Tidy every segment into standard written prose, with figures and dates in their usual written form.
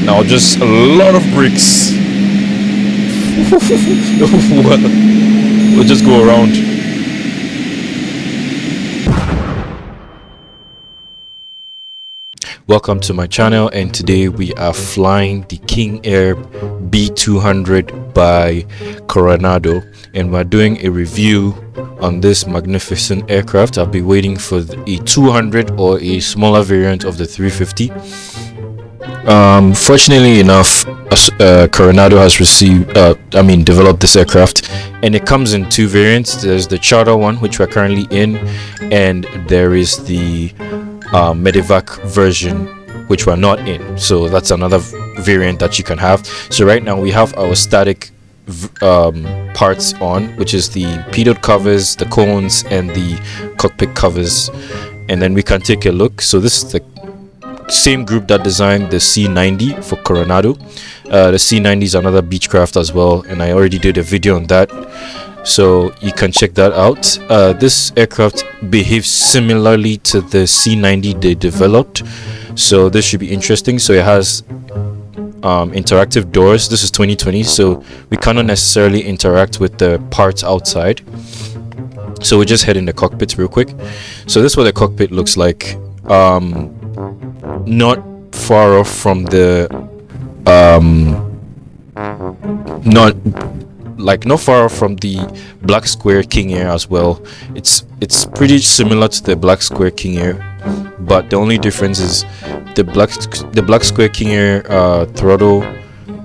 now, just a lot of bricks. We'll just go around. Welcome to my channel, and today we are flying the King Air B200 by Carenado, and we're doing a review on this magnificent aircraft. I'll be waiting for a 200 or a smaller variant of the 350. Fortunately enough, Carenado has developed this aircraft, and it comes in two variants. There's the charter one, which we're currently in, and there is the medevac version, which we're not in. So that's another variant that you can have. So right now we have our static parts on, which is the pitot covers, the cones, and the cockpit covers, and then we can take a look. So this is the same group that designed the C90 for Carenado. The C90 is another Beechcraft as well, and I already did a video on that, so you can check that out. This aircraft behaves similarly to the C90 they developed, so this should be interesting. So it has interactive doors. This is 2020, so we cannot necessarily interact with the parts outside, so we just head in the cockpit real quick. So this is what the cockpit looks like. Not far off from the not far off from the black square King Air as well. It's pretty similar to the black square King Air, but the only difference is the black square King Air throttle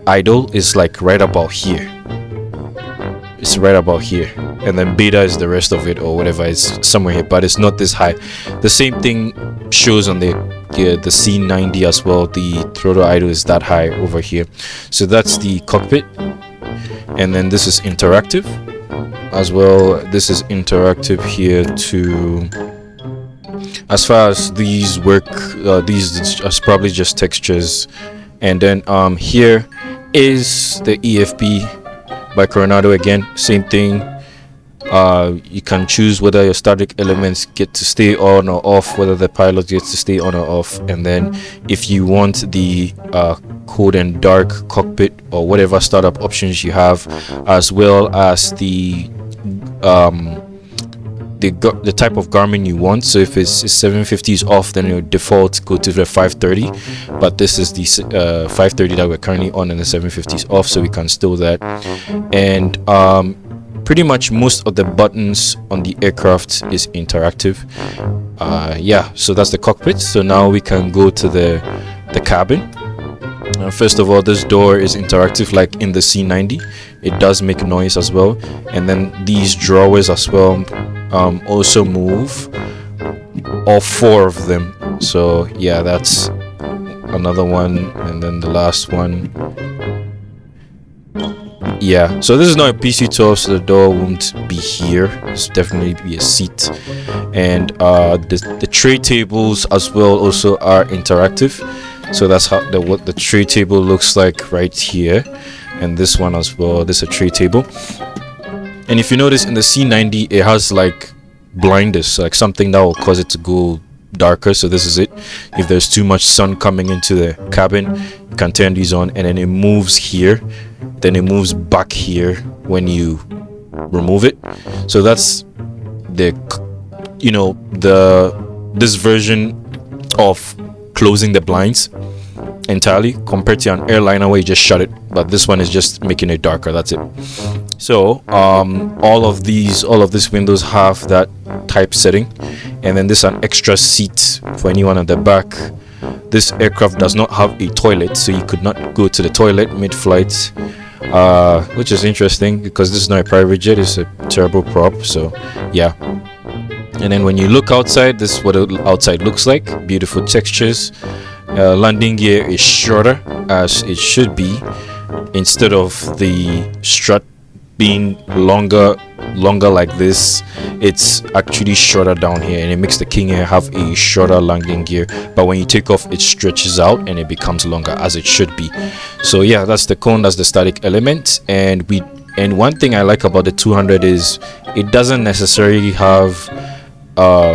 idle is like right about here. It's right about here, and then beta is the rest of it, or whatever, is somewhere here, but it's not this high. The same thing shows on the C90 as well. The throttle idle is that high over here. So that's the cockpit, and then this is interactive as well. This is interactive here too. As far as these work, these are probably just textures, and then here is the EFB by Carenado. Again, same thing. You can choose whether your static elements get to stay on or off, whether the pilot gets to stay on or off, and then if you want the cold and dark cockpit or whatever startup options you have, as well as the type of Garmin you want. So if it's 750 is off, then your default go to the 530, but this is the 530 that we're currently on, and the 750 is off, so we can still that. And pretty much most of the buttons on the aircraft is interactive. Yeah, so that's the cockpit. So now we can go to the cabin. First of all, this door is interactive like in the C90. It does make noise as well, and then these drawers as well also move, all four of them. So yeah, that's another one, and then the last one. Yeah, so this is not a PC-12, so the door won't be here. It's definitely be a seat, and the tray tables as well also are interactive. So that's how what the tray table looks like right here, and this one as well. This is a tray table, and if you notice in the C90, it has like blinders, like something that will cause it to go darker. So this is it. If there's too much sun coming into the cabin, you can turn these on, and then it moves here, then it moves back here when you remove it. So that's this version of closing the blinds entirely, compared to an airliner where you just shut it, but this one is just making it darker. That's it. So all of these windows have that type setting, and then this is an extra seat for anyone at the back. This aircraft does not have a toilet, so you could not go to the toilet mid-flight, which is interesting because this is not a private jet, it's a turboprop. So yeah, and then when you look outside, this is what the outside looks like. Beautiful textures. Landing gear is shorter, as it should be, instead of the strut being longer like this. It's actually shorter down here, and it makes the King Air have a shorter landing gear, but when you take off, it stretches out and it becomes longer, as it should be. So yeah, that's the cone, that's the static element. And one thing I like about the 200 is it doesn't necessarily have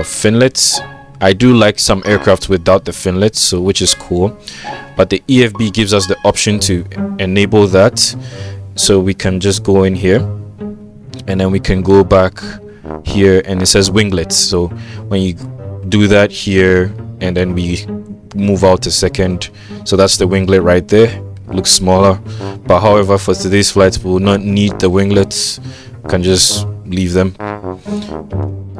finlets I do like some aircraft without the finlets, so which is cool, but the EFB gives us the option to enable that. So we can just go in here and then we can go back here and it says winglets. So when you do that here and then we move out a second, so that's the winglet right there. Looks smaller, but however for today's flights we will not need the winglets. We can just leave them,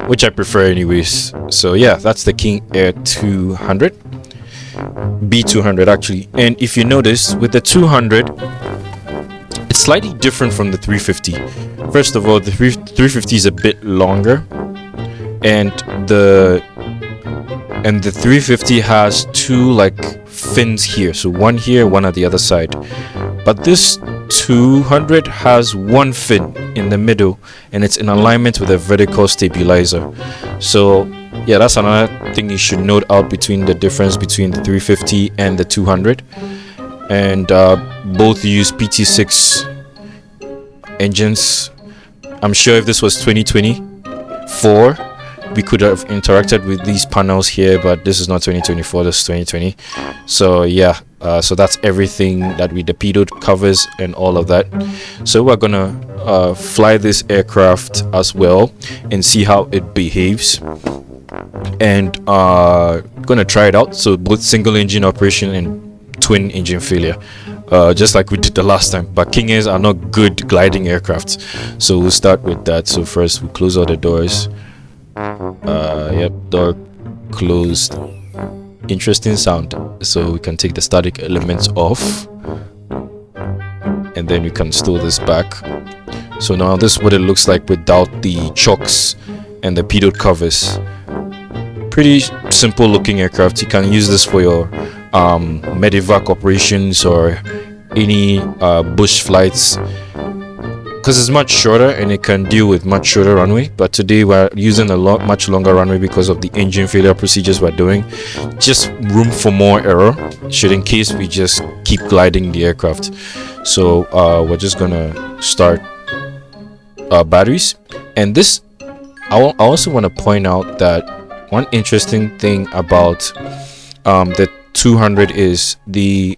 which I prefer anyways. So yeah, that's the King Air 200 B200 actually. And if you notice with the 200, it's slightly different from the 350. First of all, the 350 is a bit longer, and the 350 has two like fins here, so one here, one at the other side. But this 200 has one fin in the middle, and it's in alignment with a vertical stabilizer. So yeah, that's another thing you should note out between the difference between the 350 and the 200. And both use PT6 engines. I'm sure if this was 2024 we could have interacted with these panels here, but this is not 2024, this is 2020. So yeah, so that's everything that the pitot covers and all of that. So we're gonna fly this aircraft as well and see how it behaves, and gonna try it out. So both single engine operation and twin engine failure, just like we did the last time. But King Airs are not good gliding aircrafts, so we'll start with that. So first we close all the doors. Yep, door closed. Interesting sound. So we can take the static elements off, and then we can store this back. So now this is what it looks like without the chocks and the pitot covers. Pretty simple looking aircraft. You can use this for your medevac operations or any bush flights, because it's much shorter and it can deal with much shorter runway. But today we're using a much longer runway because of the engine failure procedures we're doing. Just room for more error should in case we just keep gliding the aircraft. So we're just gonna start batteries. And this, I also want to point out that one interesting thing about the 200 is the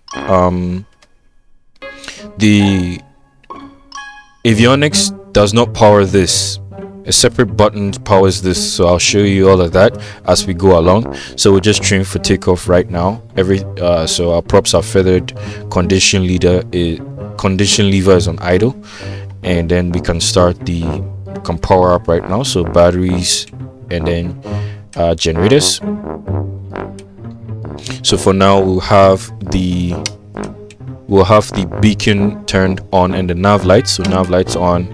avionics does not power this. A separate button powers this, so I'll show you all of that as we go along. So we're just trim for takeoff right now. So our props are feathered, condition lever is on idle, and then we can can power up right now. So batteries and then generators. So for now we'll have the beacon turned on and the nav lights. So nav lights on,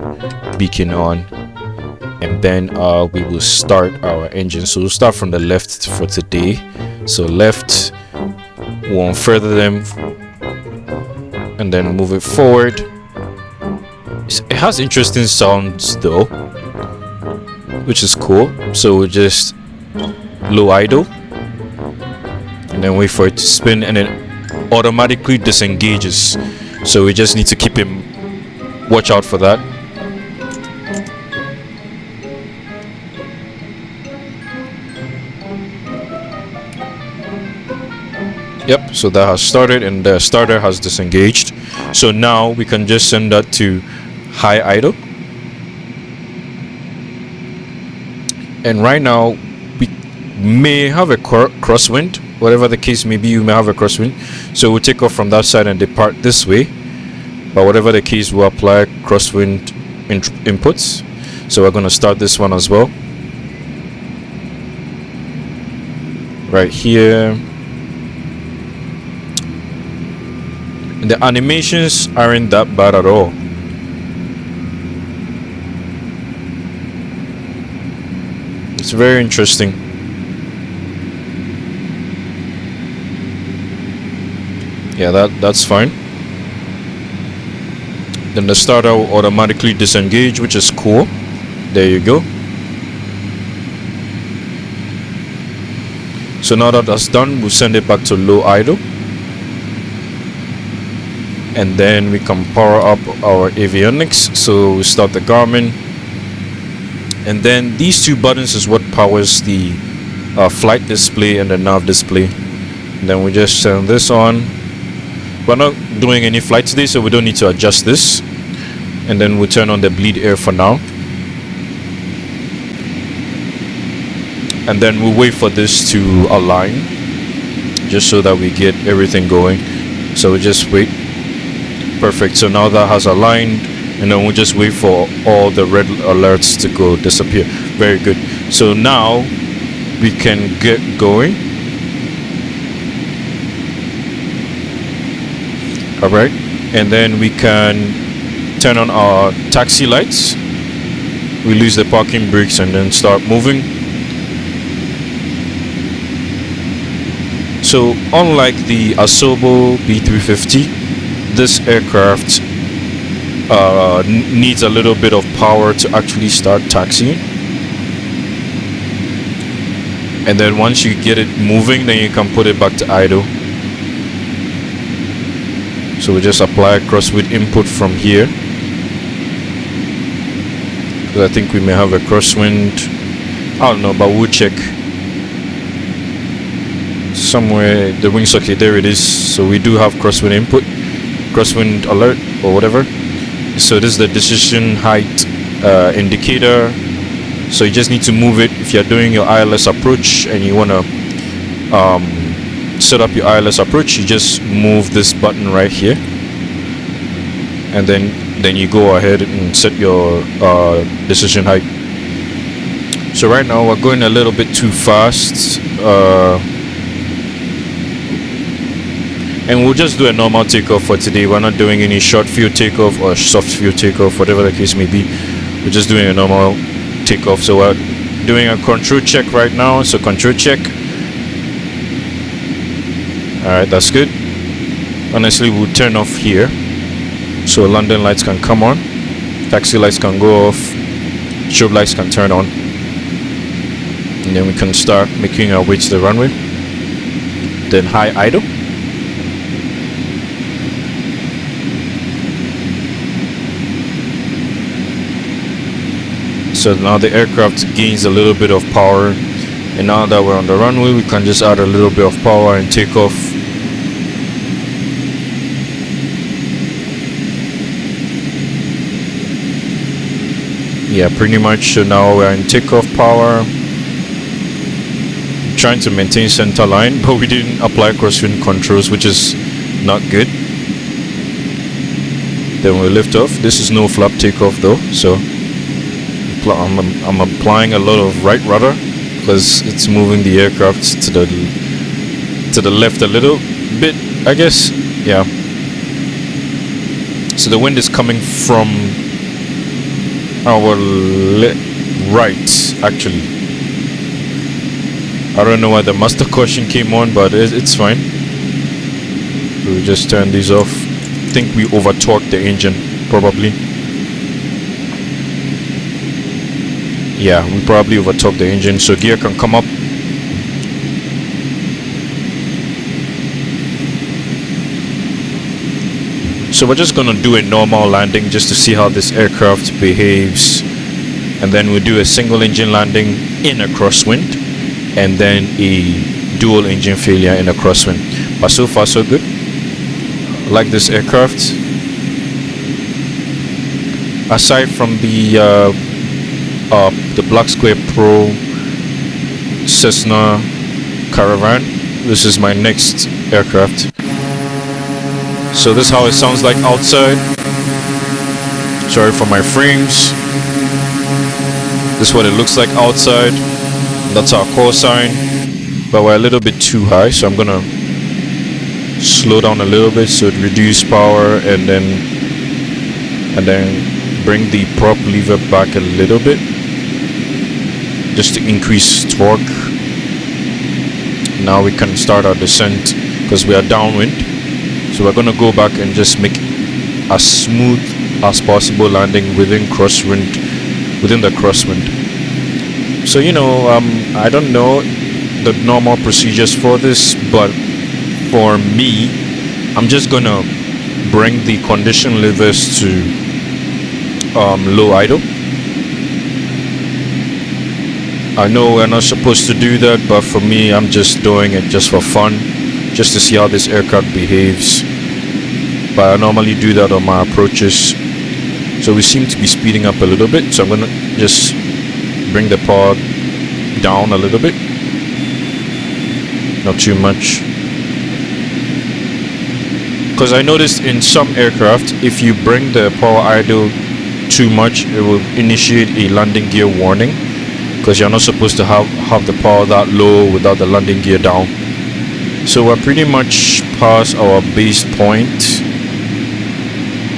beacon on, and then we will start our engine. So we'll start from the left for today. So left, we'll unfurther them and then move it forward. It has interesting sounds though, which is cool. So we'll just low idle and then wait for it to spin, and then automatically disengages. So we just need to keep him, watch out for that. Yep, so that has started and the starter has disengaged. So now we can just send that to high idle. And right now we may have a crosswind. Whatever the case may be, you may have a crosswind. So we'll take off from that side and depart this way. But whatever the case, we'll apply crosswind inputs. So we're going to start this one as well. Right here. And the animations aren't that bad at all. It's very interesting. Yeah, that's fine. Then the starter will automatically disengage, which is cool. There you go. So now that that's done, we'll send it back to low idle. And then we can power up our avionics. So we start the Garmin. And then these two buttons is what powers the flight display and the nav display. And then we just turn this on. We're not doing any flight today, so we don't need to adjust this. And then we turn on the bleed air for now. And then we wait for this to align, just so that we get everything going. So we just wait. Perfect. So now that has aligned, and then we just wait for all the red alerts to go disappear. Very good. So now we can get going. All right, and then we can turn on our taxi lights, release the parking brakes, and then start moving. So unlike the Asobo B350, this aircraft needs a little bit of power to actually start taxiing. And then once you get it moving, then you can put it back to idle. So we just apply a crosswind input from here, because I think we may have a crosswind. I don't know, but we'll check. Somewhere the wing socket, there it is. So we do have crosswind input, crosswind alert or whatever. So this is the decision height indicator. So you just need to move it if you're doing your ILS approach and you want to set up your ILS approach. You just move this button right here, and then you go ahead and set your decision height. So right now we're going a little bit too fast, and we'll just do a normal takeoff for today. We're not doing any short field takeoff or soft field takeoff, whatever the case may be. We're just doing a normal takeoff. So we're doing a control check right now. So control check. Alright, that's good. Honestly, we'll turn off here so landing lights can come on, taxi lights can go off, strobe lights can turn on, and then we can start making our way to the runway. Then high idle. So now the aircraft gains a little bit of power, and now that we're on the runway, we can just add a little bit of power and take off. Yeah, pretty much. So now we're in takeoff power, trying to maintain center line, but we didn't apply crosswind controls, which is not good. Then we lift off. This is no flap takeoff though, so I'm applying a lot of right rudder because it's moving the aircraft to the left a little bit, I guess. Yeah. So the wind is coming from our right, actually. I don't know why the master caution came on, but it's fine. We'll just turn these off. I think we over torqued the engine, probably. Yeah, we probably over torqued the engine, so gear can come up. So we're just gonna do a normal landing just to see how this aircraft behaves, and then we'll do a single engine landing in a crosswind, and then a dual engine failure in a crosswind. But so far so good. I like this aircraft. Aside from the Black Square Pro Cessna Caravan, this is my next aircraft. So this is how it sounds like outside. Sorry for my frames. This is what it looks like outside. That's our call sign, but we're a little bit too high, so I'm gonna slow down a little bit so it reduce power, and then bring the prop lever back a little bit just to increase torque. Now we can start our descent because we are downwind. So we're going to go back and just make as smooth as possible landing within the crosswind. So I don't know the normal procedures for this, but for me, I'm just going to bring the condition levers to low idle. I know we're not supposed to do that, but for me, I'm just doing it just for fun, just to see how this aircraft behaves. But I normally do that on my approaches. So we seem to be speeding up a little bit, so I'm gonna just bring the power down a little bit, not too much, because I noticed in some aircraft, if you bring the power idle too much, it will initiate a landing gear warning, because you're not supposed to have the power that low without the landing gear down. So we're pretty much past our base point,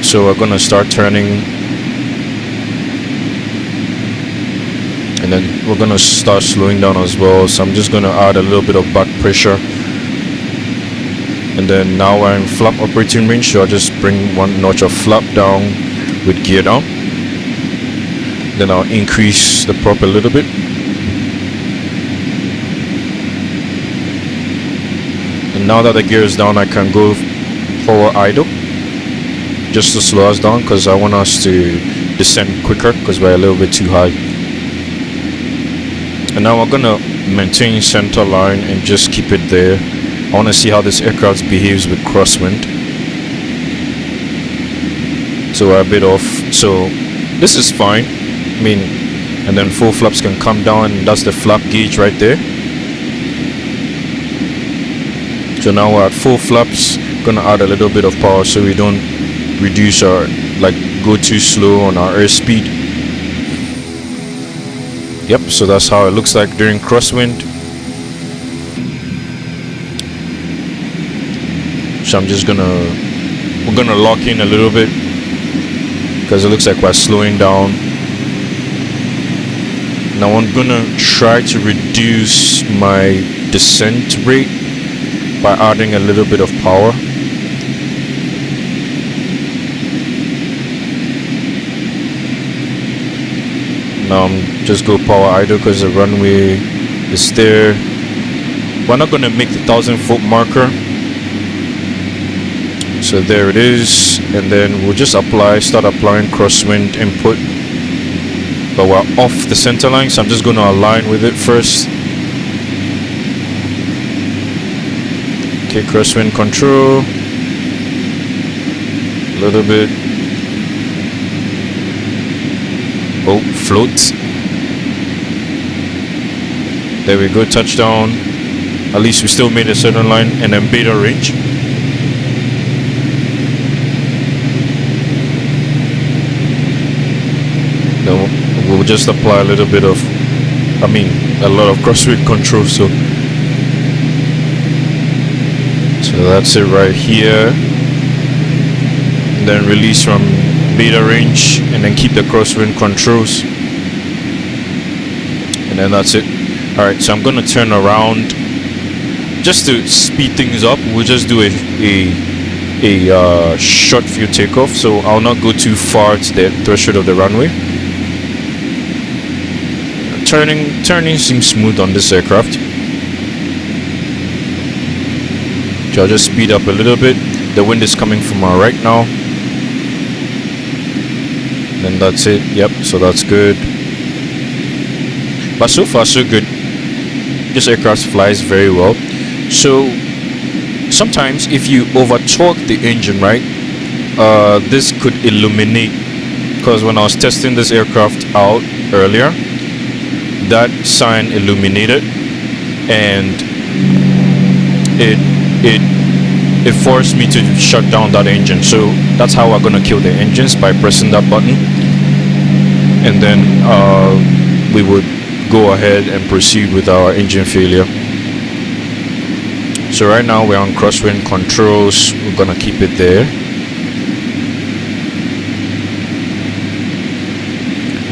so we're gonna start turning, and then we're gonna start slowing down as well. So I'm just gonna add a little bit of back pressure, and then now we're in flap operating range, so I'll just bring one notch of flap down with gear down. Then I'll increase the prop a little bit, and now that the gear is down, I can go power idle just to slow us down, because I want us to descend quicker because we're a little bit too high. And now we're gonna maintain center line and just keep it there. I want to see how this aircraft behaves with crosswind. So we're a bit off, so this is fine. I mean, and then full flaps can come down, and that's the flap gauge right there. So now we're at full flaps. Gonna add a little bit of power so we don't reduce our, like, go too slow on our airspeed. Yep, so that's how it looks like during crosswind. So I'm just we're gonna lock in a little bit, because it looks like we're slowing down. Now I'm gonna try to reduce my descent rate by adding a little bit of power. Now I'm just go power idle because the runway is there. We're not gonna make the 1,000-foot marker. So there it is, and then we'll just start applying crosswind input. But we're off the center line, so I'm just gonna align with it first. Okay, crosswind control. A little bit. Oh, float. There we go, touchdown. At least we still made a certain line, and then beta range. Then we'll just apply a little bit of, a lot of crosswind control. So that's it right here. And then release from beta range, and then keep the crosswind controls, and then that's it. Alright, so I'm gonna turn around just to speed things up. We'll just do a short view takeoff, so I'll not go too far to the threshold of the runway. Turning seems smooth on this aircraft, so I'll just speed up a little bit. The wind is coming from our right now. Then that's it. Yep, so that's good. But so far so good. This aircraft flies very well. So sometimes if you over torque the engine, right, this could illuminate, because when I was testing this aircraft out earlier, that sign illuminated, and it forced me to shut down that engine. So that's how we're gonna kill the engines, by pressing that button, and then we would go ahead and proceed with our engine failure. So right now we're on crosswind controls. We're gonna keep it there.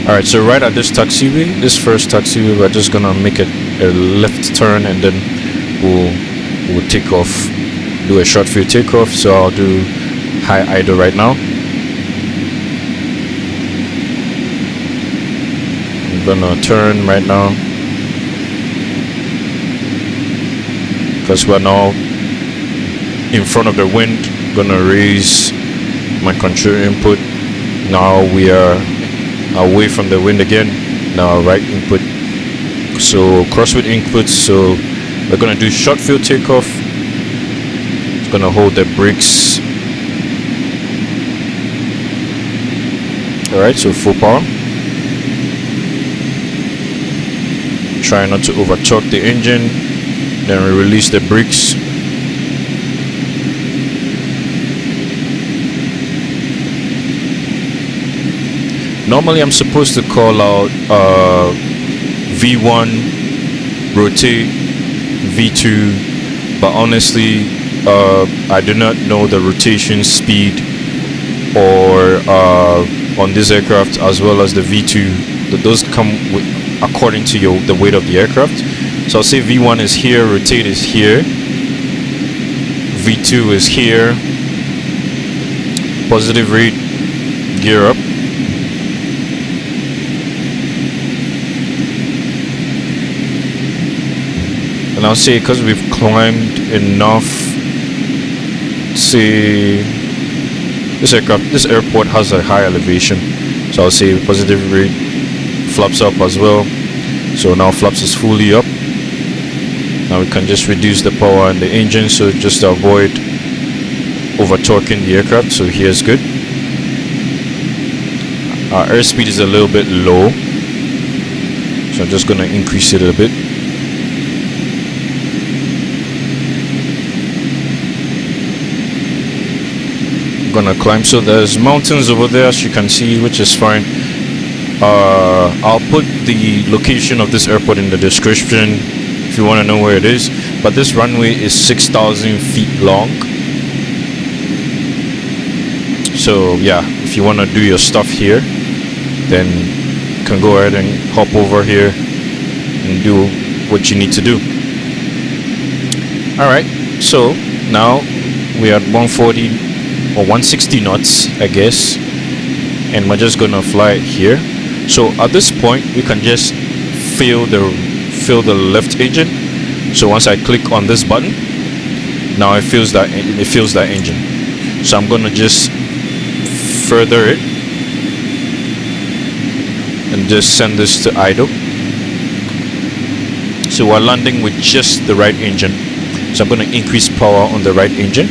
Alright, so right at this taxiway, this first taxiway, we're just gonna make it a left turn, and then we'll take off, do a short field takeoff. So I'll do high idle right now. I'm gonna turn right now, because we're now in front of the wind. Gonna raise my control input. Now we are away from the wind again. Now right input So crosswind inputs. So we're gonna do short field takeoff. It's gonna hold the brakes. All right, so full power. Try not to over torque the engine. Then we release the brakes. Normally I'm supposed to call out V1, rotate, V2, but honestly I do not know the rotation speed or on this aircraft, as well as the V2. Those come with, according to the weight of the aircraft. So I'll say V1 is here, rotate is here, V2 is here, positive rate, gear up. And I'll say, because we've climbed enough, say this airport has a high elevation, so I'll say positive rate, flaps up as well. So now flaps is fully up. Now we can just reduce the power in the engine, so just to avoid over torquing the aircraft. So here's good. Our airspeed is a little bit low, so I'm just gonna increase it a bit. Gonna climb. So there's mountains over there, as you can see, which is fine. I'll put the location of this airport in the description if you want to know where it is, but this runway is 6,000 feet long. So yeah, if you want to do your stuff here, then you can go ahead and hop over here and do what you need to do. Alright, so now we're at 140 or 160 knots, I guess, and we're just gonna fly it here. So at this point we can just fill the left engine. So once I click on this button, now it fills that engine. So I'm gonna just further it and just send this to idle. So we're landing with just the right engine. So I'm gonna increase power on the right engine.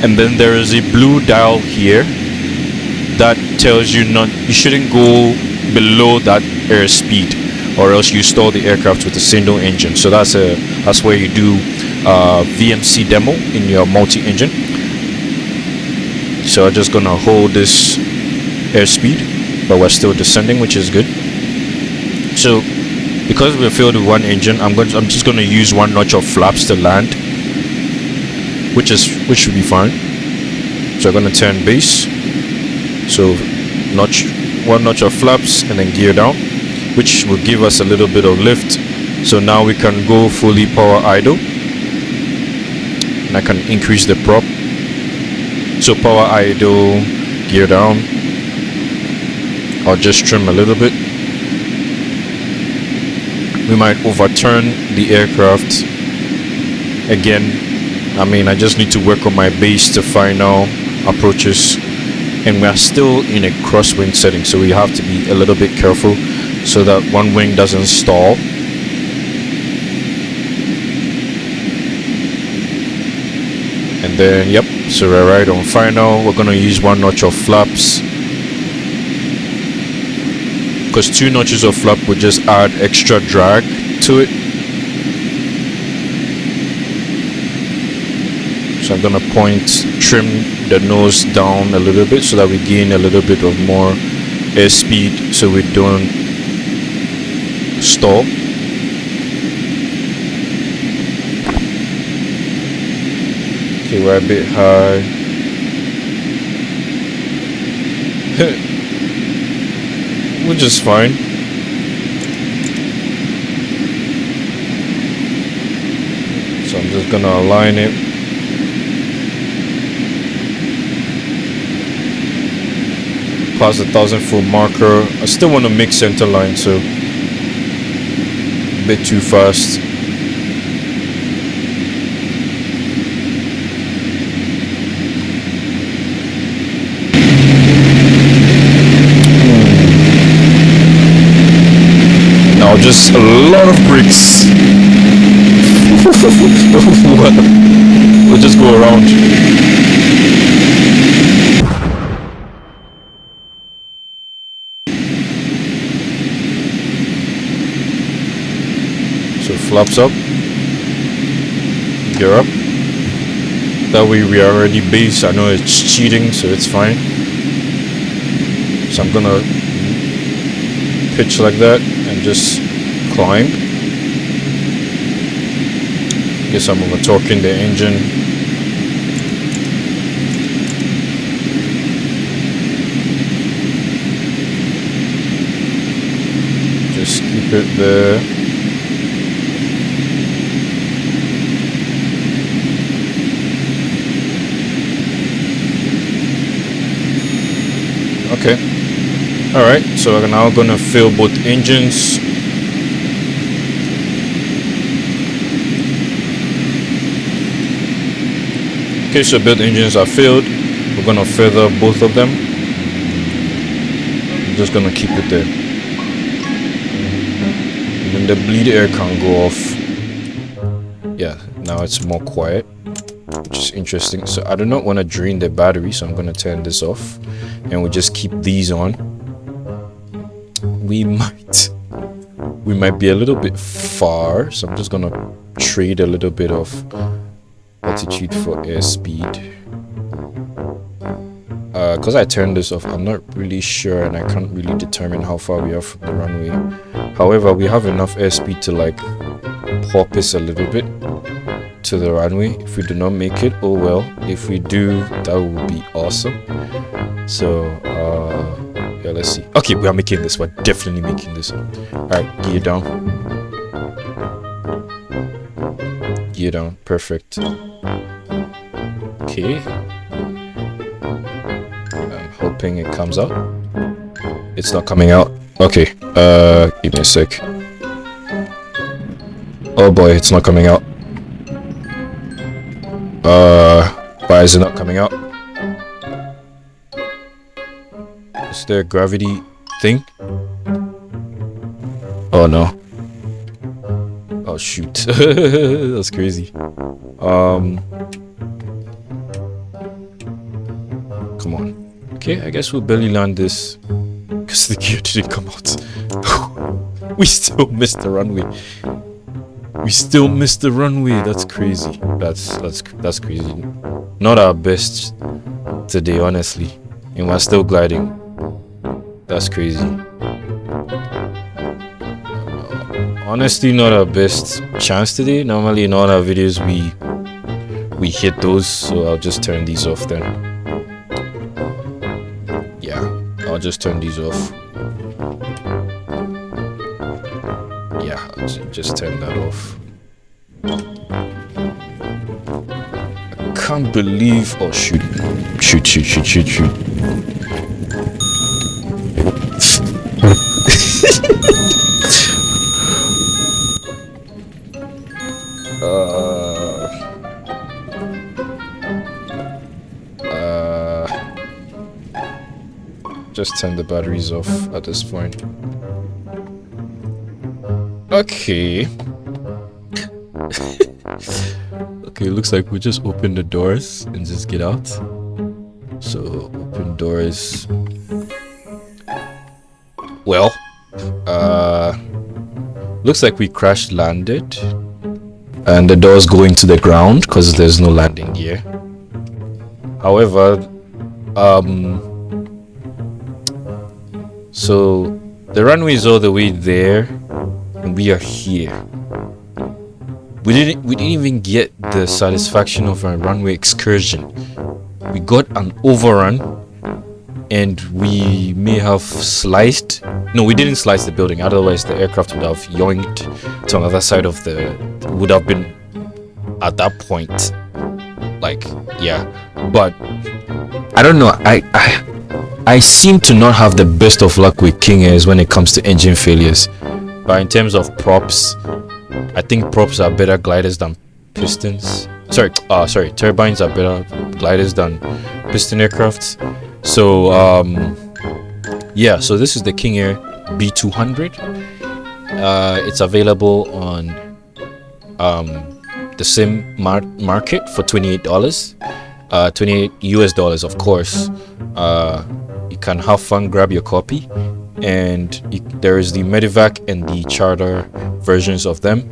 And then there is a blue dial here that tells you you shouldn't go below that airspeed, or else you stall the aircraft with a single engine. So that's where you do VMC demo in your multi-engine. So I'm just gonna hold this airspeed, but we're still descending, which is good. So because we're filled with one engine, I'm just gonna use one notch of flaps to land, which should be fine. So I'm gonna turn base. So one notch of flaps and then gear down, which will give us a little bit of lift. So now we can go fully power idle, and I can increase the prop. So power idle, gear down. I'll just trim a little bit. We might overturn the aircraft again. I mean, I just need to work on my base to final approaches, and we are still in a crosswind setting, so we have to be a little bit careful so that one wing doesn't stall. And then yep, so we're right on final. We're gonna use one notch of flaps, because 2 notches of flap would just add extra drag to it. So I'm gonna trim the nose down a little bit so that we gain a little bit of more airspeed, so we don't stall. Okay, we're a bit high. Which is fine. So I'm just gonna align it. Past the 1,000-foot marker. I still want to make center line, so a bit too fast. Now Wow, just a lot of bricks. We'll just go around. So flaps up. Gear up. That way we are already based. I know it's cheating, so it's fine. So I'm gonna pitch like that and just climb. Guess I'm over torquing the engine. Just keep it there. Okay. Alright, so we're now gonna fill both engines. Okay, so both engines are filled. We're gonna feather both of them. I'm just gonna keep it there. And then the bleed air can go off. Yeah, now it's more quiet, which is interesting. So I do not want to drain the battery, so I'm gonna turn this off. And we just keep these on. We might be a little bit far, so I'm just gonna trade a little bit of altitude for airspeed. Because I turned this off, I'm not really sure, and I can't really determine how far we are from the runway. However, we have enough airspeed to like porpoise a little bit to the runway. If we do not make it, oh well. If we do, that would be awesome. So yeah, let's see. Okay, we are making this. We're definitely making this. Alright, gear down. Gear down. Perfect. Okay. I'm hoping it comes out. It's not coming out. Okay. Give me a sec. Oh boy, it's not coming out. Why is it not coming out? Is there a gravity thing? Oh no. Oh shoot. That's crazy. Come on. Okay, I guess we'll belly land this because the gear didn't come out. We still missed the runway. We still missed the runway. That's crazy. That's crazy. Not our best today, honestly. And we're still gliding. That's crazy. Honestly, not our best chance today. Normally in all our videos we hit those, so I'll just turn these off then. Yeah, I'll just turn these off. Yeah, I'll just turn that off. I can't believe... Oh shoot. Shoot. Just turn the batteries off at this point. Okay. Okay, looks like we just open the doors and just get out. So open doors. Well, looks like we crash landed and the doors go into the ground because there's no landing gear. However, so the runway is all the way there and we are here. We didn't even get the satisfaction of a runway excursion. We got an overrun and we may have sliced... No, we didn't slice the building, otherwise the aircraft would have yoinked to another side of the... would have been at that point. Like, yeah. But I don't know, I seem to not have the best of luck with King Airs when it comes to engine failures. But in terms of props, I think props are better gliders than pistons. Sorry, turbines are better gliders than piston aircrafts. So yeah, so this is the King Air B200. It's available on the same market for $28, 28 US dollars, of course. You can have fun, grab your copy, and there is the Medivac and the Charter versions of them.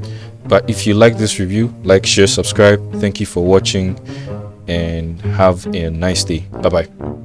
But if you like this review, like, share, subscribe. Thank you for watching, and have a nice day. Bye bye.